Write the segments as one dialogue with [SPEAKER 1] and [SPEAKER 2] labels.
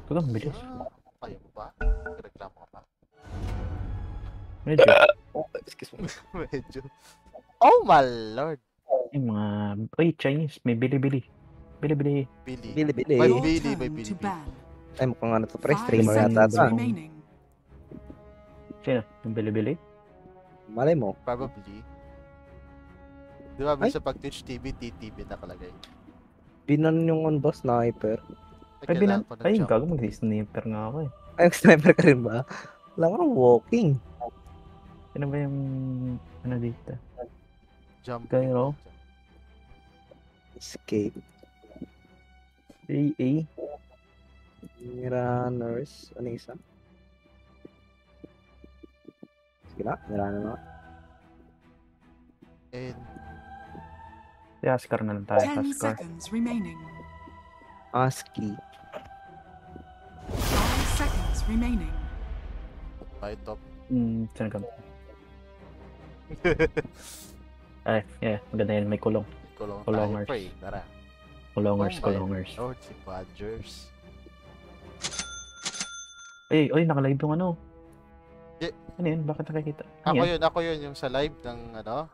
[SPEAKER 1] Kung bilis.
[SPEAKER 2] Kaya mo ba? Reklamo ka pa?
[SPEAKER 1] Medyo.
[SPEAKER 3] Excuse me.
[SPEAKER 2] Medyo. Oh my lord!
[SPEAKER 1] Yung mga... Ay, Chinese. May bili-bili. Bili-bili.
[SPEAKER 2] Billy.
[SPEAKER 3] Bili-bili.
[SPEAKER 2] May
[SPEAKER 4] Your
[SPEAKER 2] Billy,
[SPEAKER 4] turn
[SPEAKER 2] may
[SPEAKER 4] to
[SPEAKER 2] Billy.
[SPEAKER 4] ban.
[SPEAKER 3] Ay, mukhang ano to, pre.
[SPEAKER 4] 5
[SPEAKER 3] Streamer yata
[SPEAKER 4] seconds
[SPEAKER 3] to.
[SPEAKER 4] remaining.
[SPEAKER 1] Sino? Yung bili-bili?
[SPEAKER 3] Malay mo.
[SPEAKER 2] Probably. Di ba, minsan pag Twitch TV, TTV nakalagay.
[SPEAKER 3] Binan yung on boss sniper.
[SPEAKER 1] Ay,
[SPEAKER 2] kailangan pa ng
[SPEAKER 1] Ay,
[SPEAKER 2] jump.
[SPEAKER 1] gago mag-sniper nga ako eh.
[SPEAKER 3] Ay, sniper ka rin ba? Alam ko walking.
[SPEAKER 1] Ano ba yung... Ano dito?
[SPEAKER 2] Jump.
[SPEAKER 1] Gyro?
[SPEAKER 3] Escape.
[SPEAKER 1] AA?
[SPEAKER 3] Runners. Ano yung isa? Sige na, runner na.
[SPEAKER 2] And
[SPEAKER 1] Yaskar na lang tayo.
[SPEAKER 4] 10
[SPEAKER 1] Yaskar.
[SPEAKER 4] seconds remaining.
[SPEAKER 3] ASCII.
[SPEAKER 4] 5 seconds remaining.
[SPEAKER 2] by top.
[SPEAKER 1] Saan ka? Ay, yeah. Maganda yan. May kulong.
[SPEAKER 2] Kulong tayo,
[SPEAKER 1] Kulongers.
[SPEAKER 2] pre. Tara.
[SPEAKER 1] Kulongers,
[SPEAKER 2] Oh my
[SPEAKER 1] kulongers.
[SPEAKER 2] Lord, si Badgers.
[SPEAKER 1] Ay, nakalive yung ano.
[SPEAKER 2] Yeah.
[SPEAKER 1] Ano yun? Bakit nakikita? Ano yan?
[SPEAKER 2] Ako yun, yung sa live ng ano.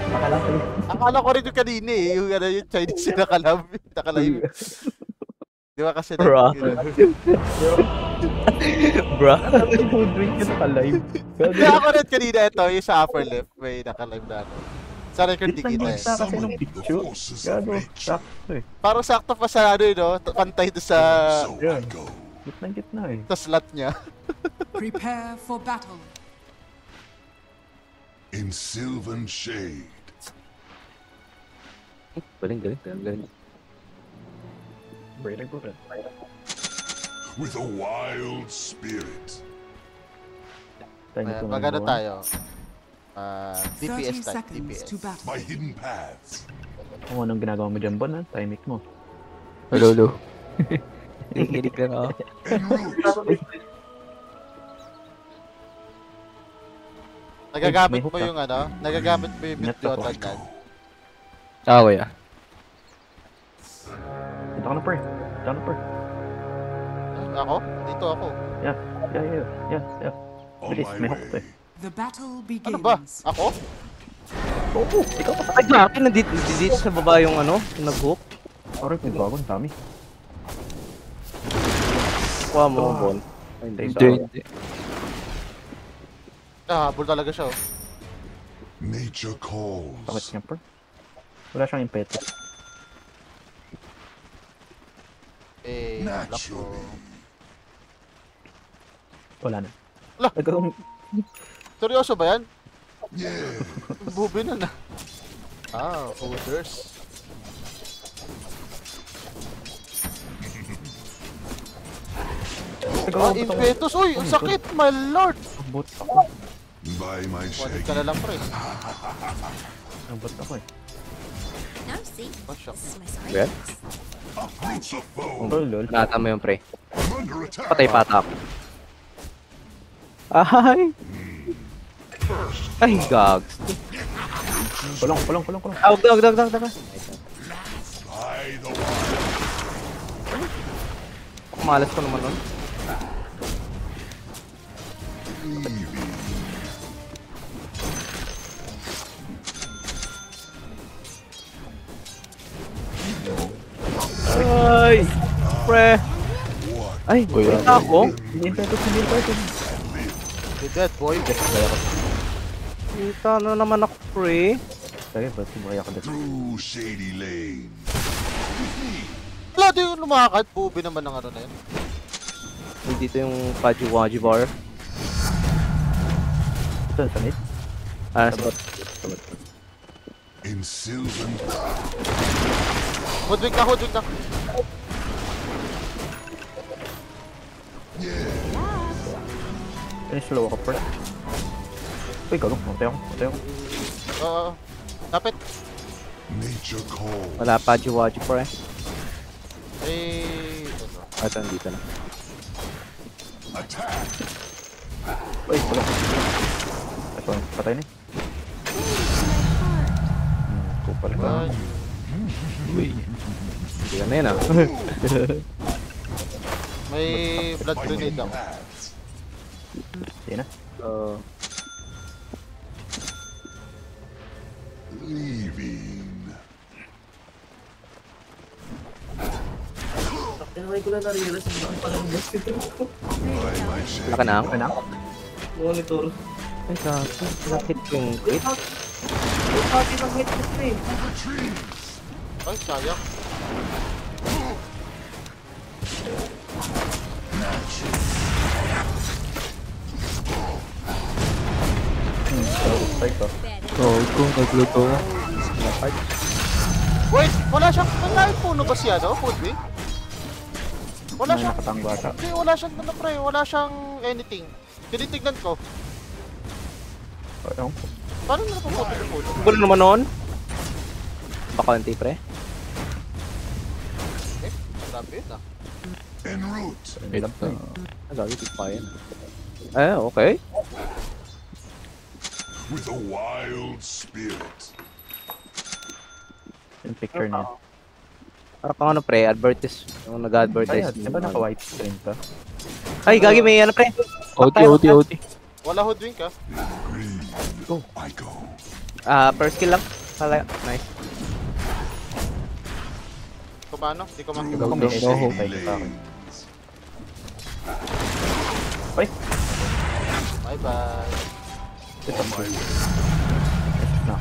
[SPEAKER 1] Akala ko yun.
[SPEAKER 2] Akala ko rin yung kanina eh, yung ano, yung Chinese yung nakalive. Di ba kasi
[SPEAKER 3] Bro. Bro.
[SPEAKER 1] Yung food drink yung nakalive.
[SPEAKER 2] Hindi ako rin kanina ito, yung sa upper left, may nakalive na ano. Sa record di kita eh.
[SPEAKER 1] Kita kasi nung picture. Gano, sakto eh.
[SPEAKER 2] Parang sakto pa sa ano yun, no? Pantay doon sa
[SPEAKER 1] Yan. Gitna eh.
[SPEAKER 2] slot niya.
[SPEAKER 4] Prepare for battle.
[SPEAKER 5] In sylvan shade,
[SPEAKER 3] Galing.
[SPEAKER 1] Very good.
[SPEAKER 5] with a wild spirit.
[SPEAKER 1] Tayo
[SPEAKER 2] Mag ano tayo?
[SPEAKER 4] 30
[SPEAKER 2] DPS type,
[SPEAKER 4] seconds
[SPEAKER 2] DPS.
[SPEAKER 4] to battle.
[SPEAKER 5] My hidden paths.
[SPEAKER 1] Kung anong ginagawa mo dyan, Bon, ha? Timing mo.
[SPEAKER 3] Hello. Kikinig lang ako.
[SPEAKER 2] Nagagamit
[SPEAKER 1] May
[SPEAKER 2] mo
[SPEAKER 1] hook
[SPEAKER 2] yung ano? Nagagamit mo yung mute
[SPEAKER 1] Net ako.
[SPEAKER 2] Jota dyan.
[SPEAKER 3] Away ah.
[SPEAKER 1] Dito ka na, per.
[SPEAKER 2] Ako? Dito ako.
[SPEAKER 1] Yeah.
[SPEAKER 5] On
[SPEAKER 1] Bilis,
[SPEAKER 5] my
[SPEAKER 1] may hook to
[SPEAKER 5] way.
[SPEAKER 1] eh.
[SPEAKER 4] The battle
[SPEAKER 2] Ano ba?
[SPEAKER 4] begins.
[SPEAKER 2] Ako?
[SPEAKER 1] Oo, ikaw pa.
[SPEAKER 3] Ay, bakit nandito sa baba yung ano? Yung nag-hook?
[SPEAKER 1] Sorry, may bago, ang dami.
[SPEAKER 3] Kuha mo, Bon.
[SPEAKER 1] Hindi.
[SPEAKER 3] Hindi.
[SPEAKER 2] Habol talaga siya oh.
[SPEAKER 5] Nature
[SPEAKER 1] Bakit
[SPEAKER 5] calls.
[SPEAKER 1] niya, per? Wala siyang impetus.
[SPEAKER 2] Lock ko.
[SPEAKER 5] Naturally.
[SPEAKER 1] Wala na.
[SPEAKER 2] Lah!
[SPEAKER 1] Nagawang...
[SPEAKER 2] Seryoso ba yan?
[SPEAKER 5] Yeah.
[SPEAKER 2] Bubi na na. Fooders. Impetus! Uy! Ang sakit! My lord!
[SPEAKER 1] Abot ako.
[SPEAKER 5] By my
[SPEAKER 2] Wanted
[SPEAKER 5] shaggy.
[SPEAKER 2] ka na lang pre.
[SPEAKER 1] Abot ako eh.
[SPEAKER 6] Now see,
[SPEAKER 2] Oh, shock.
[SPEAKER 6] this is my sorry.
[SPEAKER 3] Well.
[SPEAKER 5] Uproot the foe.
[SPEAKER 1] Oh, lol.
[SPEAKER 3] Nata mo yung pre.
[SPEAKER 5] I'm under attack.
[SPEAKER 3] Patay patak. Ay! Ay, gags.
[SPEAKER 1] Kulong.
[SPEAKER 3] Dag.
[SPEAKER 5] By the wild.
[SPEAKER 3] Kumalas ko naman nun. Ay! Pre! Ay, kita ako.
[SPEAKER 1] Hindi impetus.
[SPEAKER 2] You're dead boy.
[SPEAKER 3] Kita na naman ako, pre.
[SPEAKER 1] Sige, ba't sumaya ka dito?
[SPEAKER 5] Through shady lane.
[SPEAKER 2] Wala di yung lumakad. Bubi naman ng ano na yun.
[SPEAKER 3] Dito yung Paji-Waji bar.
[SPEAKER 1] Ito, sanit.
[SPEAKER 3] Ah, sa
[SPEAKER 5] In sylvan.
[SPEAKER 2] Hoodwink na.
[SPEAKER 5] Yeah.
[SPEAKER 1] Ay, slow ako, per. Uy, gagawin. Matay ako.
[SPEAKER 2] Kapit.
[SPEAKER 5] Nature calls.
[SPEAKER 3] wala Paji-Waji bar eh.
[SPEAKER 2] Ito.
[SPEAKER 3] Ah, ito, dito na.
[SPEAKER 5] Attack.
[SPEAKER 1] Uy, kulong. Ito, patay na eh. Kupal ka.
[SPEAKER 2] Ay,
[SPEAKER 3] Uy. Hindi ka na yun ah.
[SPEAKER 2] May blood grenade
[SPEAKER 5] Finding
[SPEAKER 2] ako.
[SPEAKER 5] paths.
[SPEAKER 1] Sige na.
[SPEAKER 5] Leaving.
[SPEAKER 7] Tinaway ko lang na-realize yung parang best ito.
[SPEAKER 5] By my shade.
[SPEAKER 3] Laka na.
[SPEAKER 1] Okay na.
[SPEAKER 7] Monitor.
[SPEAKER 3] Ay, sabi. Nakit yung crit.
[SPEAKER 7] Yung pati ng headset na eh.
[SPEAKER 2] Ay, sayang.
[SPEAKER 1] Strike ko.
[SPEAKER 3] Kung nagluto.
[SPEAKER 2] Wait, wala siyang, may puno ba siya, no? Foodwing? Wala
[SPEAKER 1] May
[SPEAKER 2] siyang,
[SPEAKER 1] nakatanggo ata.
[SPEAKER 2] hindi, wala siyang, ano pre, wala siyang anything. Tinitignan ko.
[SPEAKER 1] Ewan ko.
[SPEAKER 2] Paano na napaputo yung puno?
[SPEAKER 3] Gulo naman noon. Baka hindi pre.
[SPEAKER 2] Eh, grabe yun ah.
[SPEAKER 5] En route.
[SPEAKER 1] Hindi lang to eh.
[SPEAKER 3] Lagi di pa yan. Eh, okay.
[SPEAKER 5] With a wild spirit.
[SPEAKER 1] Yung picture niya.
[SPEAKER 3] Para kang ano pre, advertise. Yung nag-advertise.
[SPEAKER 1] Di ba naka-white screen to?
[SPEAKER 3] Ay, gagi may ano pre. OT.
[SPEAKER 2] Wala hoodwing ka?
[SPEAKER 5] Green.
[SPEAKER 1] Go.
[SPEAKER 5] I go.
[SPEAKER 3] Per skill lang. Pala, nice.
[SPEAKER 2] Kumano? Di ko
[SPEAKER 5] Through
[SPEAKER 1] Go,
[SPEAKER 5] the
[SPEAKER 1] go.
[SPEAKER 5] shady
[SPEAKER 1] Go.
[SPEAKER 5] lanes.
[SPEAKER 1] Ay!
[SPEAKER 2] Bye-bye.
[SPEAKER 1] Ito
[SPEAKER 5] On my way.
[SPEAKER 1] na.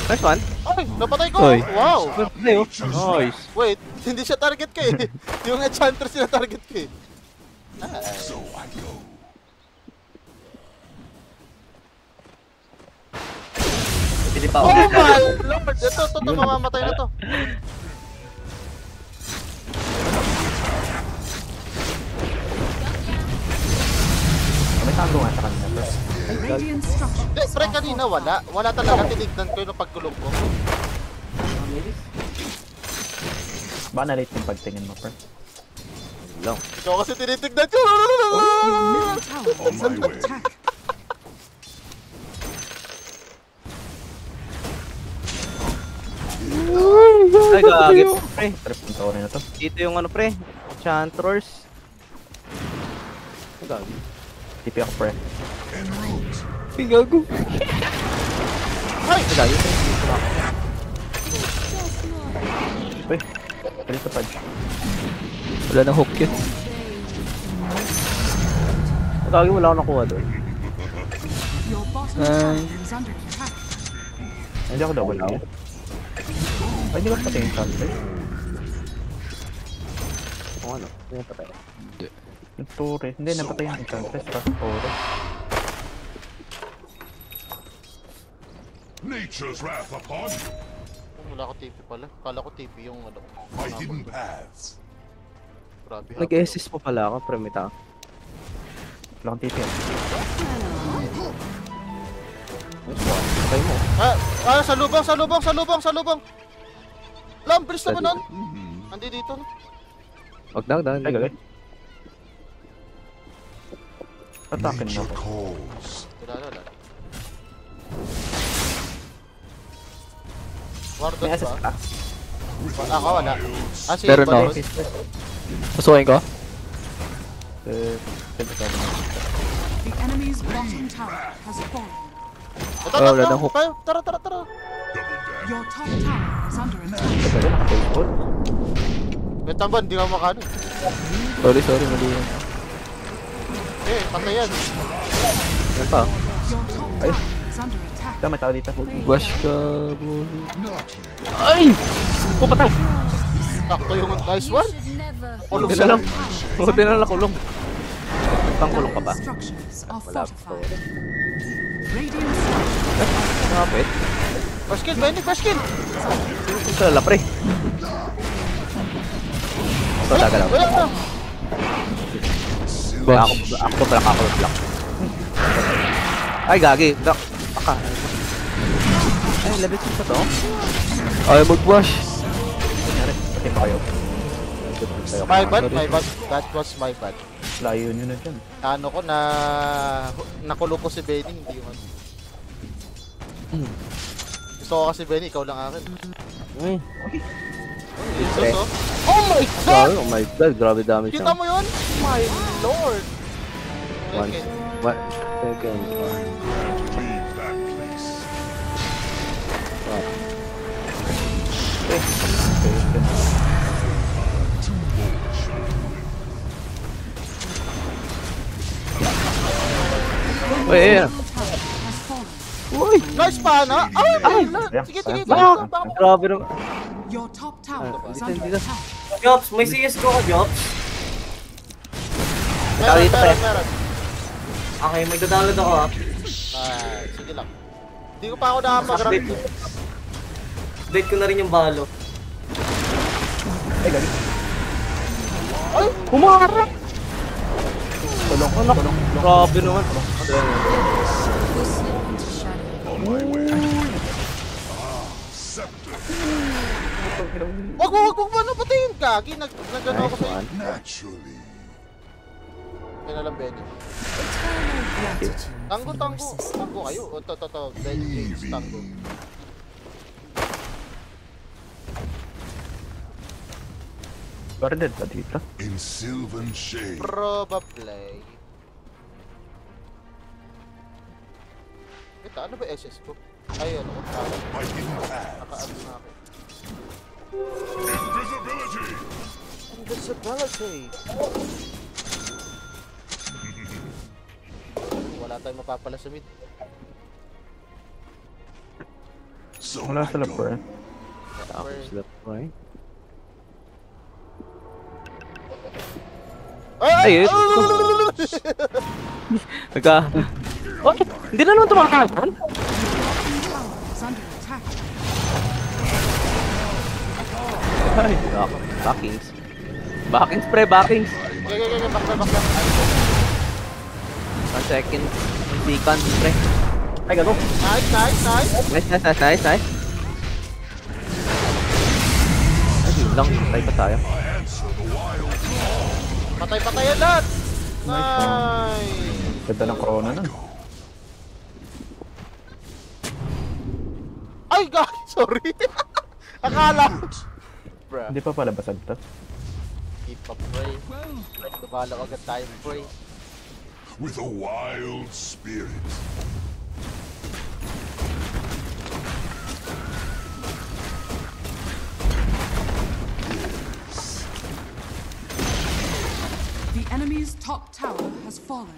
[SPEAKER 3] Nice one.
[SPEAKER 2] Ay, napatay ko!
[SPEAKER 3] Oy.
[SPEAKER 2] Wow!
[SPEAKER 3] Nice.
[SPEAKER 2] Wait, hindi siya target ka eh. Yung enchantress niya target ka eh.
[SPEAKER 5] So I go.
[SPEAKER 7] Pili pa
[SPEAKER 2] Oh
[SPEAKER 7] ako.
[SPEAKER 2] my lord! Ito, mamamatay na to.
[SPEAKER 1] May tanggo nga sa kanina. Pero
[SPEAKER 4] Radiant structures
[SPEAKER 2] Hindi, pre,
[SPEAKER 4] are
[SPEAKER 2] kanina
[SPEAKER 4] fortified.
[SPEAKER 2] wala talaga. Tinignan ko yung pagkulong ko.
[SPEAKER 1] baka na-late yung pagtingin mo, pre.
[SPEAKER 3] Lang.
[SPEAKER 2] Ikaw kasi tinitignan ko.
[SPEAKER 4] Middle tower
[SPEAKER 5] On
[SPEAKER 4] is
[SPEAKER 5] my
[SPEAKER 4] under
[SPEAKER 5] way.
[SPEAKER 4] attack.
[SPEAKER 3] Ay, gagi pre.
[SPEAKER 1] Trip yung tao na to.
[SPEAKER 3] Dito yung ano pre. Chantrors. Ay, gagi.
[SPEAKER 1] TP ako, pre.
[SPEAKER 5] En route.
[SPEAKER 3] Ay, gago.
[SPEAKER 2] Ay!
[SPEAKER 3] Ay, gagi pre.
[SPEAKER 1] Uy! Pwede sa pad.
[SPEAKER 3] Wala na hook yun. Ay, gagi, wala akong nakuha doon.
[SPEAKER 4] Your bottom tower is under attack.
[SPEAKER 1] Hindi ako double kill. Ay, hindi ko patay yung sunset.
[SPEAKER 3] Kung ano, yung patay.
[SPEAKER 1] Yung turret. Hindi, napatay yung sunset. Tapos turret.
[SPEAKER 5] Nature's wrath upon you.
[SPEAKER 2] Wala ko TP pala. Kala ko TP yung ano.
[SPEAKER 5] My hidden paths.
[SPEAKER 2] Grabe.
[SPEAKER 3] Nag-assist pa pala ako, pre, may tao.
[SPEAKER 1] Wala kang TP.
[SPEAKER 3] Patay mo.
[SPEAKER 2] Sa lubong! Alam, bilis naman nun. Andi dito, no?
[SPEAKER 3] Wag na.
[SPEAKER 1] Ay, gagay. Atakin mo
[SPEAKER 5] Nature
[SPEAKER 1] ako.
[SPEAKER 5] calls.
[SPEAKER 2] Wala. Wardot
[SPEAKER 1] May assist
[SPEAKER 2] ba?
[SPEAKER 1] ka.
[SPEAKER 2] Ako wala. Ah, si
[SPEAKER 3] Meron
[SPEAKER 2] Balos.
[SPEAKER 3] Pasukin ko?
[SPEAKER 1] Siyempre ka ba?
[SPEAKER 4] The enemy's bottom tower has fallen.
[SPEAKER 3] wala nang hook.
[SPEAKER 2] Tara.
[SPEAKER 4] Your top tower is under attack.
[SPEAKER 1] Pwede naka-baseball.
[SPEAKER 2] May tamban, di ka makano.
[SPEAKER 3] Sorry, mali yun.
[SPEAKER 2] Eh, patay yan.
[SPEAKER 3] Yan pa.
[SPEAKER 4] Your top tower is under attack.
[SPEAKER 1] Ito, may tao dito.
[SPEAKER 3] Bash ka, bro.
[SPEAKER 5] Not here.
[SPEAKER 3] Ay! Oh, patay!
[SPEAKER 2] Takto yung nice one. Kulong
[SPEAKER 3] Buti
[SPEAKER 2] siya.
[SPEAKER 3] na lang. Buti na lang nakulong. Pangkulong ka ba?
[SPEAKER 4] Structures are
[SPEAKER 3] Wala pa.
[SPEAKER 4] fortified. Radiant structures
[SPEAKER 3] Kapit.
[SPEAKER 2] First kill, Benny, first kill.
[SPEAKER 3] Ito, lapre. Ito, tagalaw.
[SPEAKER 2] Wala na.
[SPEAKER 3] Ako pala kakulong. Ay, gagi. Baka. Ay, level 6 pa to. Ay, mag-wash.
[SPEAKER 1] Kunyari, pati pa kayo.
[SPEAKER 2] My bad. That was my bad.
[SPEAKER 1] Layo nyo na dyan.
[SPEAKER 2] Ano ko na nakulo ko si Benny, hindi yun. Gusto ko kasi Benny, ikaw lang akin.
[SPEAKER 3] Uy.
[SPEAKER 2] Jesus, oh. Oh my God!
[SPEAKER 3] Oh my god, grabe damage
[SPEAKER 2] Kita
[SPEAKER 3] siya.
[SPEAKER 2] mo yun? My lord!
[SPEAKER 3] One,
[SPEAKER 2] Okay.
[SPEAKER 3] one second.
[SPEAKER 5] Leave that place.
[SPEAKER 3] Uy,
[SPEAKER 4] Middle tower has fallen.
[SPEAKER 3] uy!
[SPEAKER 2] Nice pa, na? Ay!
[SPEAKER 1] Yeah,
[SPEAKER 2] Sige, sige,
[SPEAKER 1] yeah.
[SPEAKER 2] sige. Baka
[SPEAKER 3] Grabe naman.
[SPEAKER 4] Your top tower is
[SPEAKER 3] dito,
[SPEAKER 4] under
[SPEAKER 3] dito.
[SPEAKER 4] attack.
[SPEAKER 7] Jobs, may CS ko ka, Jobs.
[SPEAKER 3] Ikaw dito, pre.
[SPEAKER 2] meron.
[SPEAKER 7] Okay, may download ako ah.
[SPEAKER 2] Ay, sige lang. Hindi ko pa ako nakapag-rank.
[SPEAKER 7] Update ko na rin yung balo.
[SPEAKER 1] Ay, galing.
[SPEAKER 3] Kumarap!
[SPEAKER 1] Tulong, tulong.
[SPEAKER 3] Grabe naman.
[SPEAKER 6] Will slip into shadow.
[SPEAKER 5] On my way. Scepter.
[SPEAKER 2] Wag mo ba napatayin ka? Nag-ano ako
[SPEAKER 3] Nice
[SPEAKER 2] sa'yo.
[SPEAKER 3] one.
[SPEAKER 5] Naturally.
[SPEAKER 2] Kaya na lang, Benny.
[SPEAKER 6] Eternal gratitude
[SPEAKER 2] Tango,
[SPEAKER 6] for
[SPEAKER 2] tango.
[SPEAKER 6] your assistance.
[SPEAKER 2] Tango kayo. O, to. Benny, James, tango.
[SPEAKER 5] Leaving.
[SPEAKER 1] Guarded pa dito.
[SPEAKER 5] In sylvan shade.
[SPEAKER 2] Probably. Ito, ano ba SS ko? Ay, ano?
[SPEAKER 5] My hidden paths.
[SPEAKER 2] Naka-ano na ako.
[SPEAKER 5] Invisibility.
[SPEAKER 2] Invisibility. Wala tayong mapapala sa mid.
[SPEAKER 5] So
[SPEAKER 1] Wala
[SPEAKER 5] I
[SPEAKER 1] sa
[SPEAKER 5] go.
[SPEAKER 1] lapor.
[SPEAKER 3] Ako sila po eh. Ay, Nagka... Oh, hindi na naman tumakakan.
[SPEAKER 4] Tower is under attack.
[SPEAKER 3] Ay, backings. Backings, pre, backings.
[SPEAKER 2] Okay, back.
[SPEAKER 3] 1 second. 1 second, pre.
[SPEAKER 1] Ay, gago.
[SPEAKER 2] Nice.
[SPEAKER 3] Nice. Ay, yun lang. Patay pa tayo.
[SPEAKER 5] I answer the wild call.
[SPEAKER 2] Patay-patayan lahat! Nice!
[SPEAKER 1] Ganda ng corona nun.
[SPEAKER 2] Ay, God! Sorry! Akala! Bruh.
[SPEAKER 1] Hindi pa pala basag to.
[SPEAKER 2] Keep up, pray. Nabala agad tayo, pray.
[SPEAKER 5] With a wild spirit.
[SPEAKER 4] The enemy's top tower has fallen.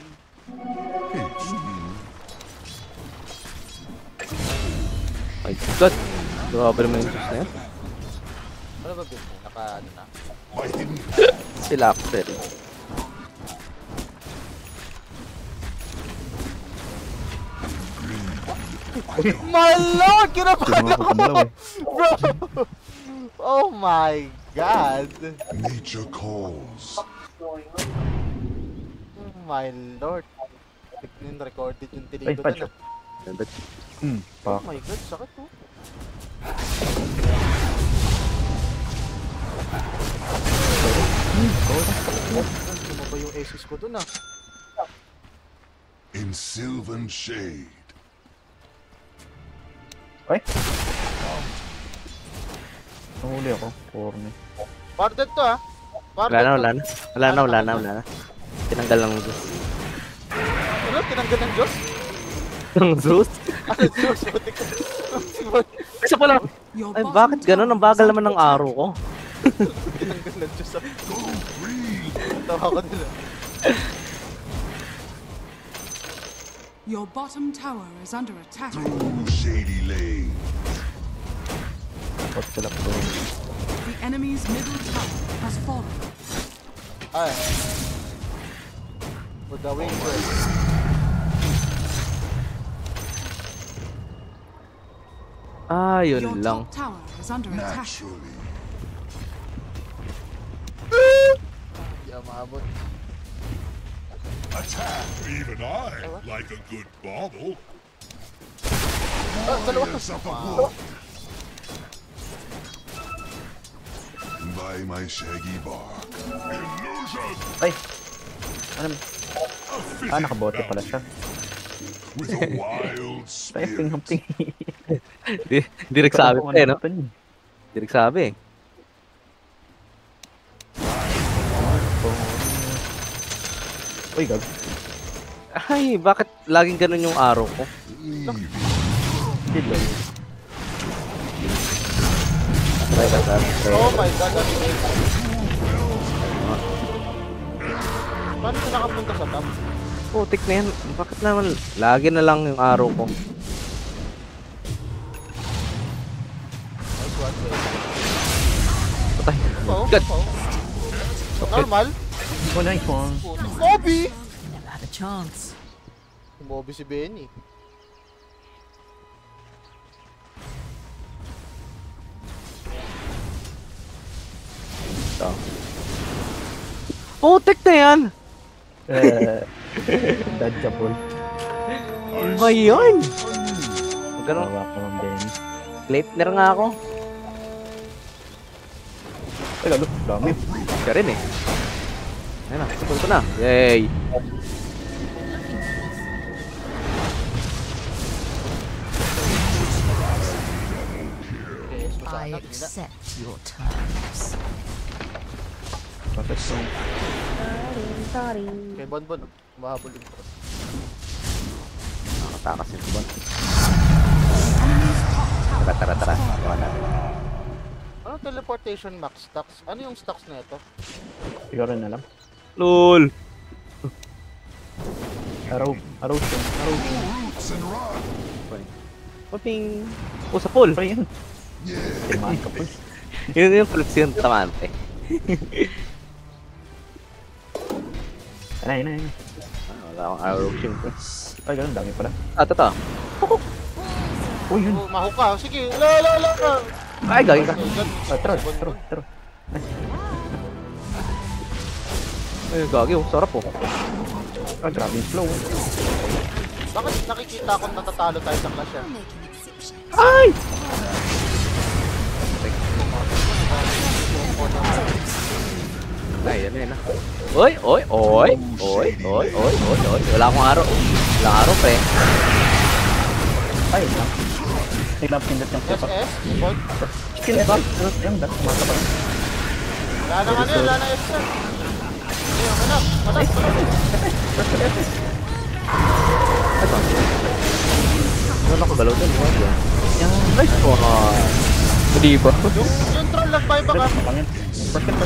[SPEAKER 3] Ay, God. Grabe naman yung juice na yun.
[SPEAKER 2] Ano ba, Bill? Ano na?
[SPEAKER 5] My hidden
[SPEAKER 3] Sila Axel.
[SPEAKER 2] My Lord! Kinabahan
[SPEAKER 1] Hindi mo
[SPEAKER 2] ako!
[SPEAKER 1] ako
[SPEAKER 2] Bro! Oh my God!
[SPEAKER 5] nature calls.
[SPEAKER 2] Oh my Lord! Tignan recorded yung
[SPEAKER 1] Ay,
[SPEAKER 2] tinigo
[SPEAKER 1] patch.
[SPEAKER 2] na.
[SPEAKER 1] Hmm,
[SPEAKER 2] Oh
[SPEAKER 1] pak.
[SPEAKER 2] my God, sakit to. Ano ba yung aces ko dun ah?
[SPEAKER 5] In sylvan shade.
[SPEAKER 1] Ay! Nahuli ako. Corny.
[SPEAKER 2] Warded to ah.
[SPEAKER 3] Wala na. Tinanggal lang yung juice.
[SPEAKER 2] Ano? Tinanggal ng Diyos?
[SPEAKER 3] Ang juice?
[SPEAKER 2] Ano Diyos? Buti ko.
[SPEAKER 3] Isa pa lang.
[SPEAKER 4] Your
[SPEAKER 3] Ay,
[SPEAKER 4] bottom
[SPEAKER 3] bakit ganun? Ang
[SPEAKER 4] tower is
[SPEAKER 3] bagal
[SPEAKER 4] under
[SPEAKER 3] naman ng
[SPEAKER 4] attack.
[SPEAKER 3] araw ko.
[SPEAKER 2] Tinanggal ng Diyos.
[SPEAKER 5] Go green.
[SPEAKER 2] Tawa ko nila.
[SPEAKER 4] Your bottom tower is under attack.
[SPEAKER 5] Through shady lanes.
[SPEAKER 1] What sila po?
[SPEAKER 4] The enemy's middle tower has fallen.
[SPEAKER 2] Ay. We're going for it.
[SPEAKER 3] Ah,
[SPEAKER 4] Your
[SPEAKER 3] yun lang.
[SPEAKER 4] top tower is under attack.
[SPEAKER 5] Naturally.
[SPEAKER 2] Hindi maabot.
[SPEAKER 5] Attack. Even I like a good bauble.
[SPEAKER 2] Ah, dalawa.
[SPEAKER 5] Warriors of the wood. By my shaggy bark. Illusion.
[SPEAKER 1] Ay! Ano?
[SPEAKER 5] A fitting
[SPEAKER 1] Nakabote pala siya.
[SPEAKER 5] with a wild
[SPEAKER 1] Ay,
[SPEAKER 5] spirit.
[SPEAKER 1] ping-ping.
[SPEAKER 3] Di nagsabi pa eh, no? Di nagsabi eh.
[SPEAKER 1] Uy, gag.
[SPEAKER 3] Ay, bakit laging ganun yung araw ko?
[SPEAKER 1] Dito.
[SPEAKER 3] Try ka sa
[SPEAKER 2] Oh my god, that's great. Paano ka nakapunta sa top?
[SPEAKER 3] putik na yan. Bakit naman lagi na lang yung araw ko?
[SPEAKER 2] Nice one, guys.
[SPEAKER 3] Patay.
[SPEAKER 2] Oh,
[SPEAKER 3] God.
[SPEAKER 2] oh. Normal?
[SPEAKER 1] Oh, nice one.
[SPEAKER 2] Putik. Moby!
[SPEAKER 6] Never had a chance.
[SPEAKER 2] Moby si Benny.
[SPEAKER 3] Putik na yan!
[SPEAKER 1] Dodgeable.
[SPEAKER 3] Ano ba yun? Ganun.
[SPEAKER 1] Tawa ko ng Benny.
[SPEAKER 3] Gleipnir nga ako.
[SPEAKER 1] Ay, gag. Dami.
[SPEAKER 3] Siya rin eh. Ayun na, support ko na. Yay!
[SPEAKER 2] Okay, so
[SPEAKER 6] I
[SPEAKER 2] sana,
[SPEAKER 6] accept your terms.
[SPEAKER 1] Perfect song.
[SPEAKER 2] Okay, Bonbon. Mahabol din ko.
[SPEAKER 3] Nakatakas yung subon. Tara. Gawa natin.
[SPEAKER 2] Ano teleportation max stacks? Ano yung stacks na ito?
[SPEAKER 1] Ikaw rin alam.
[SPEAKER 3] LOL!
[SPEAKER 1] Araw siya.
[SPEAKER 5] Roots and run.
[SPEAKER 3] Paping! Oh, sa pool!
[SPEAKER 1] Pre, yan. Timaan ka, pre.
[SPEAKER 3] Yun yung flex yung tamante.
[SPEAKER 1] Ayun.
[SPEAKER 3] Wala akong arrow shield.
[SPEAKER 1] Ay, ganun. Dami pala.
[SPEAKER 3] Ah, tata.
[SPEAKER 1] Uy, yun.
[SPEAKER 2] Oh, maho ka. Sige, la.
[SPEAKER 3] Ay, gagi ka.
[SPEAKER 1] Tro.
[SPEAKER 3] Ay, gagi oh. Sarap oh.
[SPEAKER 1] Ah, grabe yung flow.
[SPEAKER 2] Bakit nakikita ko natatalo tayo sa clash yan?
[SPEAKER 6] Making exceptions.
[SPEAKER 3] Ay! Ay, yan na. Oy! Wala akong araw. Wala akong araw, pre.
[SPEAKER 1] Ay, lang. Tignan pindot yung sepak.
[SPEAKER 2] SS? Bond?
[SPEAKER 1] Chicken back. Yung das. Mata pa.
[SPEAKER 2] Wala na nga na, wala na SS. Ayun, anak.
[SPEAKER 3] Ito. Ano ako galaw dun? Yan. Nice one. Hindi ba?
[SPEAKER 2] Yung troll nag-buy back ah.
[SPEAKER 1] Pangin. Basket.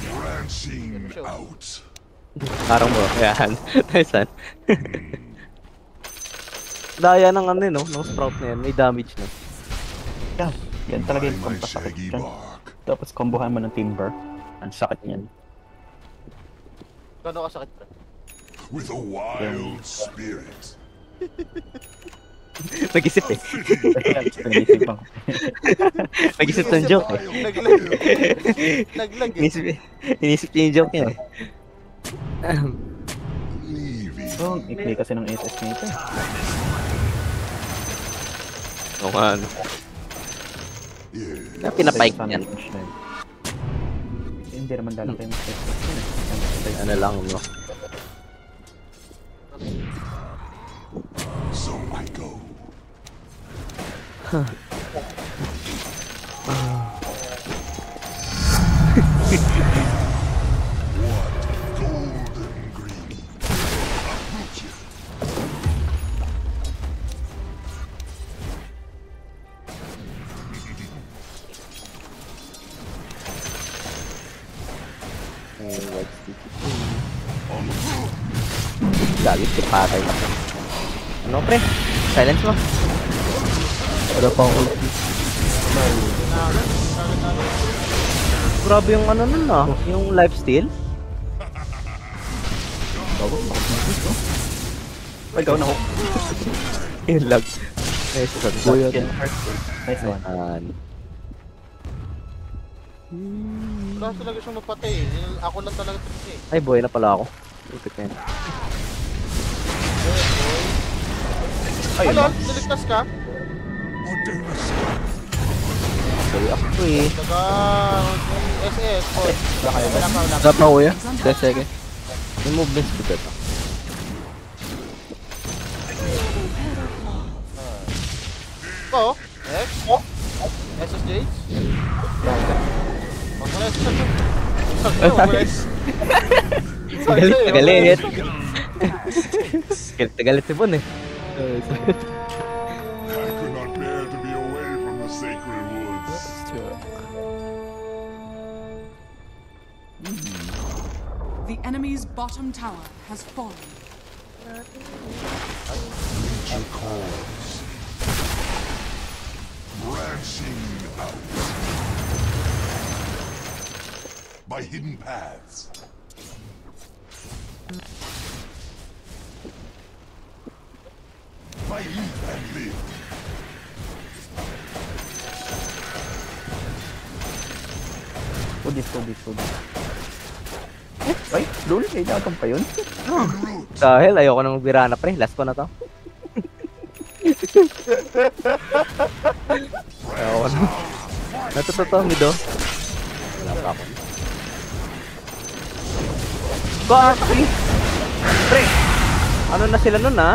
[SPEAKER 5] Branching out.
[SPEAKER 3] Parang mo. Ayan. Nice one. Daya ng ano no? Ng sprout na yan. May damage na.
[SPEAKER 1] Yan talaga yung
[SPEAKER 5] My
[SPEAKER 1] pampasakit
[SPEAKER 5] shaggy
[SPEAKER 1] dyan.
[SPEAKER 5] bark.
[SPEAKER 1] Tapos kombohan mo ng timber. Ang sakit niyan.
[SPEAKER 2] Gano'n kasakit pre?
[SPEAKER 5] With a wild spirit.
[SPEAKER 3] Nag-isip eh.
[SPEAKER 1] Nagisip ako.
[SPEAKER 3] Nag-isip ng joke eh.
[SPEAKER 2] Naglag eh.
[SPEAKER 3] Inisip niya yung joke niya eh.
[SPEAKER 5] Leaving.
[SPEAKER 1] So, i-play kasi ng SS nito.
[SPEAKER 3] Oo nga ano.
[SPEAKER 5] Yeah.
[SPEAKER 3] Na pinapike niyan.
[SPEAKER 1] Hindi naman lalaki yung SS.
[SPEAKER 3] Ano lang no.
[SPEAKER 5] So I go. What golden green. Uproot you.
[SPEAKER 3] Galit si patay na. Ano pre? Silence mo.
[SPEAKER 1] Wala pa ako.
[SPEAKER 3] Grabe yung ano nun ah. Yung lifesteal.
[SPEAKER 1] Ay, gawin ako.
[SPEAKER 3] Yung lag. Nice one.
[SPEAKER 1] Nice one.
[SPEAKER 2] Wala talaga siyang mapatay eh. Ako lang talaga ito eh.
[SPEAKER 3] Ay boy na pala ako. Ipit na yan.
[SPEAKER 1] Ayun
[SPEAKER 2] Hello,
[SPEAKER 1] lang.
[SPEAKER 2] niligtas ka?
[SPEAKER 3] Boy ako eh.
[SPEAKER 2] Taga SS, boy.
[SPEAKER 1] Wala kayo ba?
[SPEAKER 2] Wala.
[SPEAKER 3] Dapat na kuya. 10 seconds. Yung movements ko dito.
[SPEAKER 2] Ko? X? SSJ?
[SPEAKER 3] Galit, galit. Galit, galit si Bon eh.
[SPEAKER 5] I could not bear to be away from the sacred woods.
[SPEAKER 4] The enemy's bottom tower has fallen.
[SPEAKER 5] Nature calls. Branching out. By hidden paths. By eat and live.
[SPEAKER 1] Foodies. Ay, lul, kailangan pa yun.
[SPEAKER 3] Dahil ayoko nang magbira na pre. Last ko na to. Ayoko na. Natututo ang mido. Wala pa ako. Bakit? Pre! Ano na sila nun ha?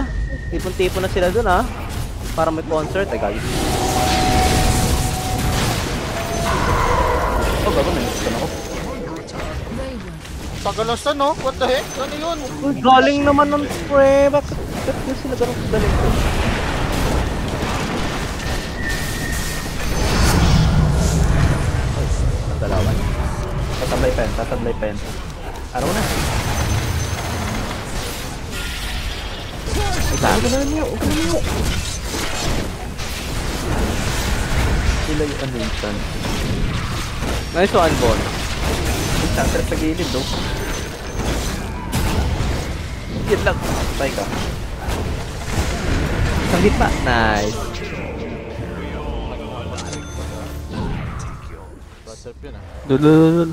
[SPEAKER 3] Tipon-tipon na sila dun ha? Para may concert. Ay guys.
[SPEAKER 1] Oh, bago na. Ito ako.
[SPEAKER 2] Tagal lang siya, no? What the heck? Ano yun?
[SPEAKER 3] Uy, galing naman nun pre. Bakit yun sila ganun kagaling ko? Ang dalawan.
[SPEAKER 1] Tatablay pen. Araw na.
[SPEAKER 3] Ay, dami.
[SPEAKER 1] Sila yung ano instant.
[SPEAKER 3] Nice one, Bon.
[SPEAKER 1] Instant sa gilid, do.
[SPEAKER 3] Yun lang.
[SPEAKER 1] Patay ka.
[SPEAKER 3] Sa gitna. Nice.
[SPEAKER 2] Backup yun ah.
[SPEAKER 3] Dulul.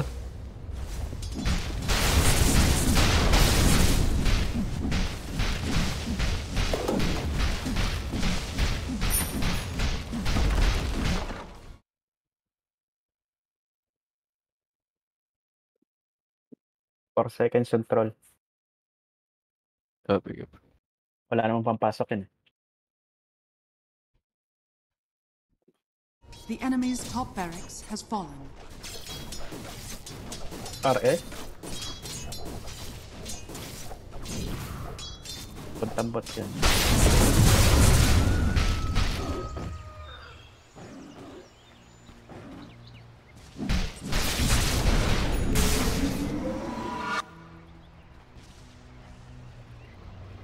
[SPEAKER 1] For seconds control.
[SPEAKER 3] Sabi ko.
[SPEAKER 1] Wala namang pampasok yun.
[SPEAKER 4] The enemy's top barracks has fallen.
[SPEAKER 1] RS. Pagtambot yan.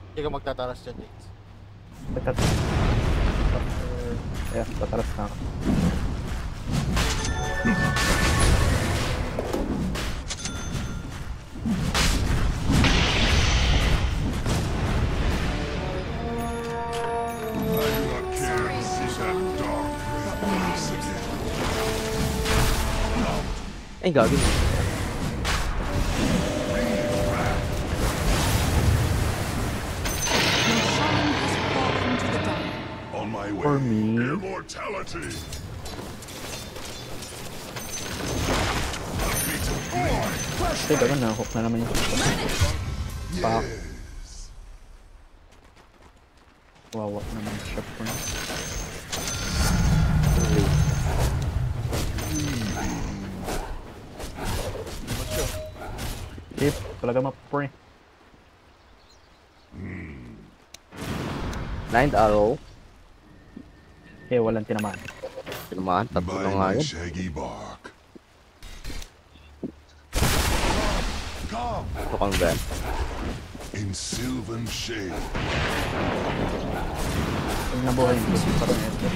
[SPEAKER 2] Hindi ka magtataras dyan, James.
[SPEAKER 1] Tataras na ako.
[SPEAKER 5] I do not care to see that dark place again.
[SPEAKER 3] Ay, gagawin.
[SPEAKER 4] Your shrine has fallen to the dark.
[SPEAKER 5] On my way.
[SPEAKER 1] For me.
[SPEAKER 5] Immortality. A beat of blood.
[SPEAKER 1] Ay, gano'n na. Hook na naman yung Pak.
[SPEAKER 5] Yes.
[SPEAKER 1] Wawa naman siya po. Yep, talaga ma-pre.
[SPEAKER 3] Ninth arrow.
[SPEAKER 1] Eh, walang tinamaan.
[SPEAKER 3] Tinamaan. Tatlo na
[SPEAKER 5] By
[SPEAKER 3] nga
[SPEAKER 5] my
[SPEAKER 3] yun.
[SPEAKER 5] shaggy bark. Come
[SPEAKER 3] Ito kang Ben.
[SPEAKER 5] in sylvan shade.
[SPEAKER 1] Pag nabuhay yung puso, parang ito.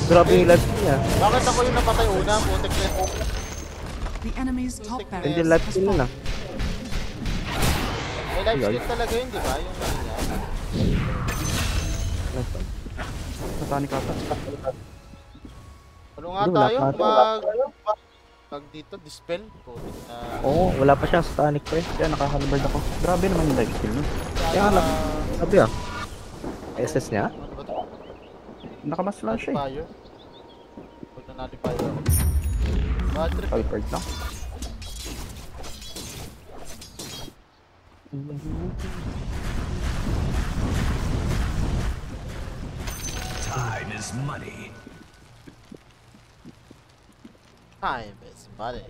[SPEAKER 3] Grabe yung live niya.
[SPEAKER 2] Bakit ako yung napatay una? Putik na yung
[SPEAKER 4] The enemy's top
[SPEAKER 3] Hindi
[SPEAKER 4] barracks
[SPEAKER 3] live
[SPEAKER 4] has
[SPEAKER 3] nila na.
[SPEAKER 4] fallen.
[SPEAKER 2] May live stream talaga yun, di ba? Yung nangyayari.
[SPEAKER 1] Satanik ata.
[SPEAKER 2] Ano nga
[SPEAKER 3] Hindi, wala
[SPEAKER 2] tayo?
[SPEAKER 3] pa.
[SPEAKER 2] Pag dito, dispel. Putik na.
[SPEAKER 3] Oo, wala pa siyang stanic pre.
[SPEAKER 1] Kaya nakahalberd ako. Grabe naman yung life skill nun.
[SPEAKER 3] Kaya nga lang. Sabi ah. SS niya?
[SPEAKER 2] Ano ba ito?
[SPEAKER 1] Nakamas lang siya eh.
[SPEAKER 2] Fire. Huwag na natin fire ako. Bad trip.
[SPEAKER 1] Alfred lang.
[SPEAKER 8] Time is money.
[SPEAKER 2] Time is money.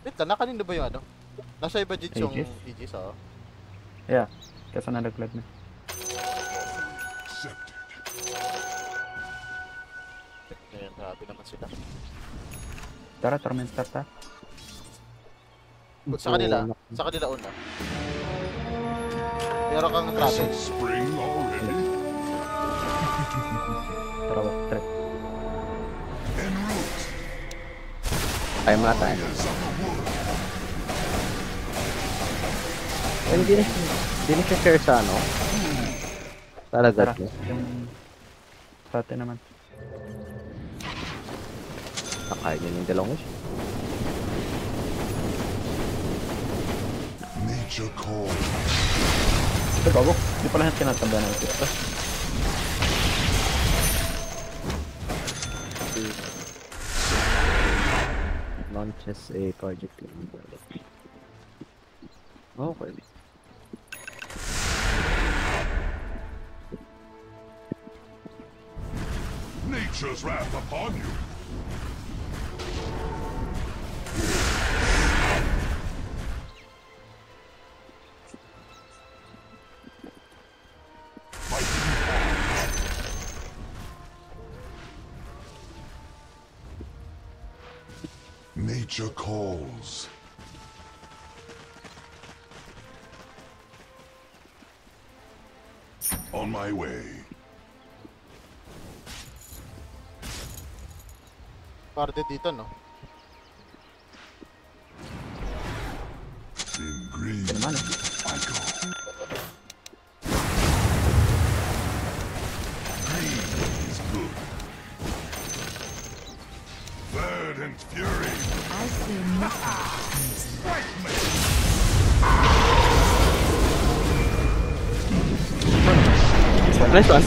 [SPEAKER 2] Wait lang, kanino ba yung ano? Nasa iba dito yung
[SPEAKER 1] Aegis?
[SPEAKER 2] Aegis, oh.
[SPEAKER 1] Yeah. Kasi nalaglag na.
[SPEAKER 5] Accepted.
[SPEAKER 2] Ayan, grabe naman sila.
[SPEAKER 1] Tara, Tormentor ta.
[SPEAKER 2] Sa kanila una. Pero kang travel.
[SPEAKER 5] Spring already?
[SPEAKER 1] Tara, walk trip.
[SPEAKER 5] En route.
[SPEAKER 3] Kaya mo na tayo.
[SPEAKER 5] Yes, on the wood.
[SPEAKER 3] Ay, hindi na siya share sa ano. Talaga
[SPEAKER 1] Tara,
[SPEAKER 3] to.
[SPEAKER 1] yung sa atin naman.
[SPEAKER 3] Nakain yun yung dalawang wish.
[SPEAKER 5] Nature calls.
[SPEAKER 1] Ito, bago. Hindi pala natin tinatanda na ito.
[SPEAKER 3] Launches a project. Okay.
[SPEAKER 5] Nature's wrath upon you. Nature calls. On my way.
[SPEAKER 2] Parte dito, no?
[SPEAKER 5] In green,
[SPEAKER 1] Ito naman.
[SPEAKER 5] I go. Green is good. Verdant fury.
[SPEAKER 6] I see nothing.
[SPEAKER 5] Strike me.
[SPEAKER 3] Nice one.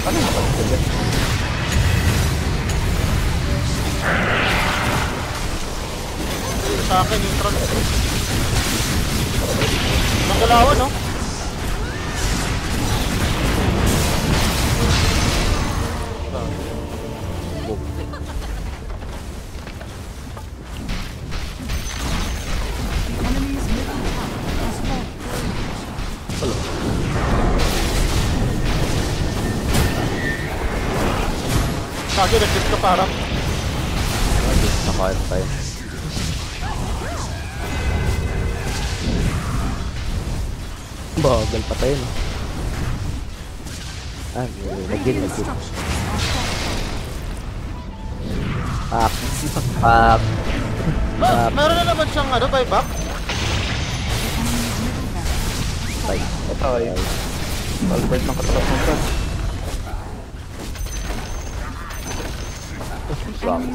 [SPEAKER 1] Ano yung kapatid?
[SPEAKER 2] Sa akin yung tron. Nagalawan, no?
[SPEAKER 4] Enemy's middle tower has fallen.
[SPEAKER 2] Kage, nag-dip ka parang.
[SPEAKER 3] Nakain tayo. Bagal pa tayo, no? Ah, nagin. Pak. Pak.
[SPEAKER 2] Meron na naman siyang ano, buyback.
[SPEAKER 3] Tay.
[SPEAKER 1] Ito ay Alfred ng katapat ng trap.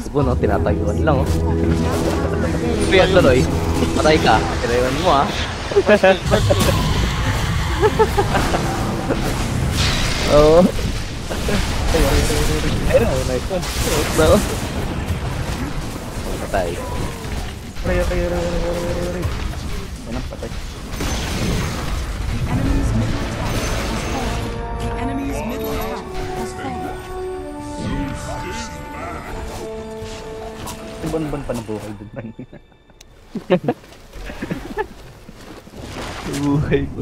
[SPEAKER 3] Subo, no? Tinatayuan lang, oh. Kaya tuloy. Patay ka. Tinayuan mo, ah. Oo. Ayun, nice one. No. Patay.
[SPEAKER 1] Ray. Yan ang patay.
[SPEAKER 4] The enemy's middle tower has fallen.
[SPEAKER 1] Ban pa nabuhay din.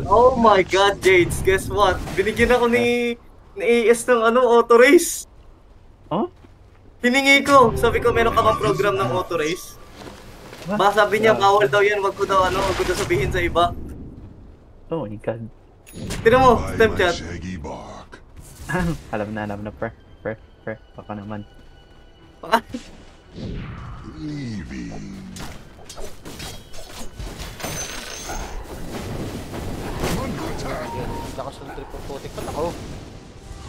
[SPEAKER 7] Oh my god, Jades, guess what? Binigyan ako ni AS ng ano, auto race.
[SPEAKER 1] Oh?
[SPEAKER 7] Hiningi ko. Sabi ko, meron ka bang program ng auto race? Ba, sabi niya, bawal daw yan. Wag ko daw sabihin sa iba.
[SPEAKER 1] Oh my god.
[SPEAKER 7] Tira mo,
[SPEAKER 5] By
[SPEAKER 7] step
[SPEAKER 5] my
[SPEAKER 7] chat.
[SPEAKER 5] shaggy bark.
[SPEAKER 1] Alam na, pre. Baka naman.
[SPEAKER 5] Leaving. Under attack
[SPEAKER 2] Lakas ng trip of putik. Ba't ako?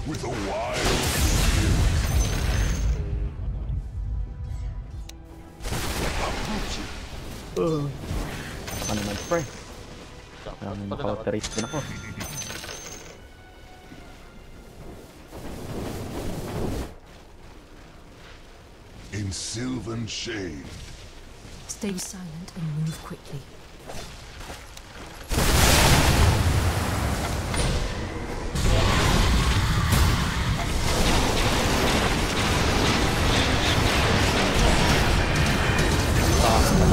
[SPEAKER 5] with a wild
[SPEAKER 1] Baka naman, pre.
[SPEAKER 2] Dapat
[SPEAKER 1] Maraming
[SPEAKER 2] pala
[SPEAKER 1] maka-auto-race din ako.
[SPEAKER 5] sylvan shade.
[SPEAKER 6] Stay silent and move quickly.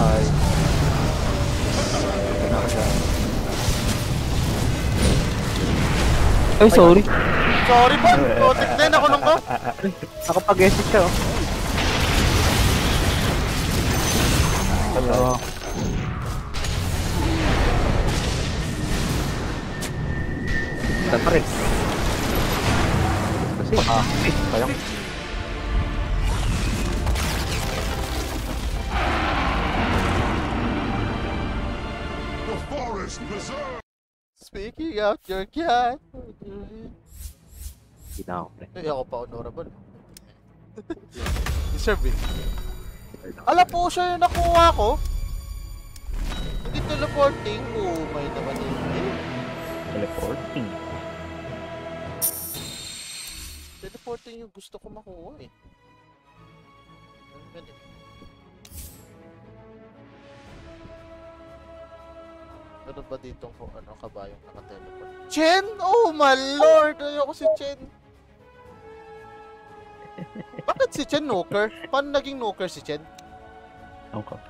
[SPEAKER 1] Patay.
[SPEAKER 3] Ay, sorry.
[SPEAKER 2] Sorry po, notik din ako nung ko.
[SPEAKER 3] Nakapag-exit siya, oh.
[SPEAKER 1] Hello.
[SPEAKER 3] Saan pa rin? Kasi,
[SPEAKER 1] Sayang.
[SPEAKER 5] The forest preserve.
[SPEAKER 2] Speaking out your cat.
[SPEAKER 3] hindi na ako, pre.
[SPEAKER 2] Ay, ako pa honorable. Deserve it. Ala po siya yung nakuha ko. Hindi teleporting. Oh, may naman hindi.
[SPEAKER 1] Teleporting.
[SPEAKER 2] Teleporting yung gusto ko makuha eh. Ano ba dito kung ano kabayong naka-teleport? Chen! Oh my lord! Ayoko si Chen. Bakit si Chen Nooker? Paano naging Nooker si Chen?
[SPEAKER 1] Okay.